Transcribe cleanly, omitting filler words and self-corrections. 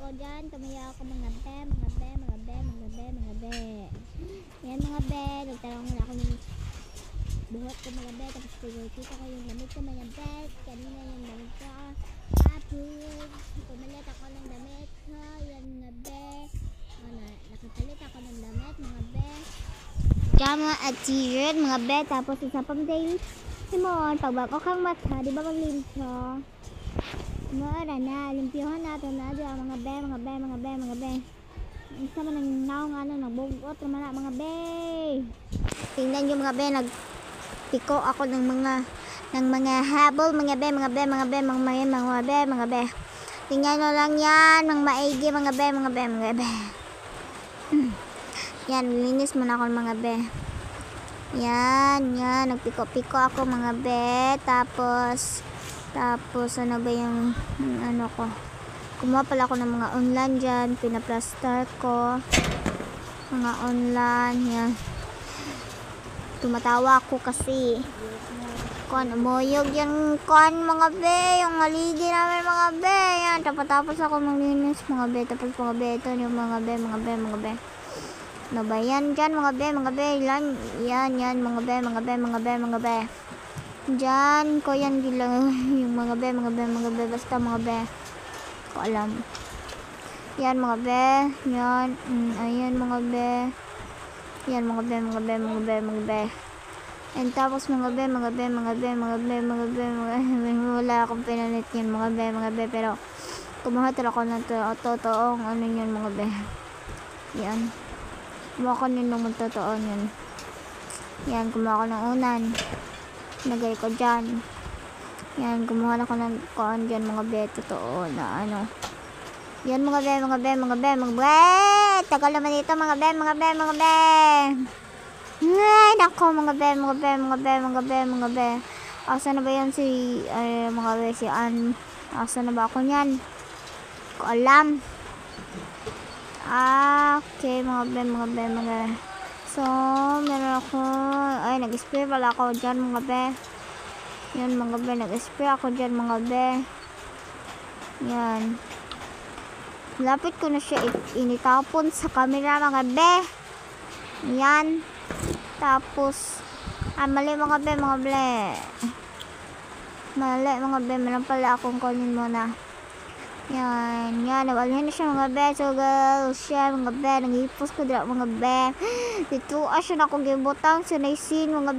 ako dyan. Tumaya ako mga be. Yan mga be. Nagtarong na ako ng buhot ko mga be. Tapos kita ko yung damit ko mga be. Kanina yung damit ko. Tapos pumalit ako ng damit ko. Yan mga be. Nakapalit ako ng damit mga be. Pajama at t-shirt mga be. Tapos isa pang day. Simon, pagbago kang mata, di ba maglimpyo? Mara na, limpyohan natin na dyan mga be. Isa man ang naong nagbugot naman na mga be. Tingnan nyo mga be, nagpiko ako ng mga habol mga be. Tingnan nyo lang yan, mga maigi mga be. Yan, linis mo na ako mga be. Yan, nagpiko-piko ako mga be. Tapos ano ba yung ano ko? Kumuha pala ako ng mga online dyan. Pinaplastar ko. Mga online, yan. Tumatawa ako kasi umuyog yung mga be. Yung haligi namin mga be. Yan, tapos ako maglinis mga be. Tapos mga be, ito yung mga be. Ano ba yan dyan mga be. Yan mga be. Dyan ko yan lang yung mga be. Basta mga be. Ko alam. Yan mga be. Yan. Ayan mga be. Yan mga be. And tapos mga be. Wala akong pinalit yan mga be. Pero kumuha talaga ako ng totoong ano yun mga be. Yan. Kumuha ko nyo ng totoo yun. Yan, kumuha ko ng unan. Nagay ko dyan. Yan, kumuha na ko ng koon dyan mga be. Totoo na ano. Yan mga be. Tagal naman dito mga be. Ay, nako mga be. Asa na ba yan si mga be, si Ann? Asa na ba ako nyan? Ko alam. Okay mga be. So, meron ako, nag-spray pala ako dyan mga be. Yan mga be, nag-spray ako dyan mga be. Yan. Lapit ko na siya initapon sa camera mga be. Yan. Tapos, mali mga be. Mali mga be, meron pala akong kunin muna. Yan, nabalhin na siya mga be. So girls, siya mga be, nangipos ko dira mga be. Dito siya na akong gibutang, sinaysin mga be.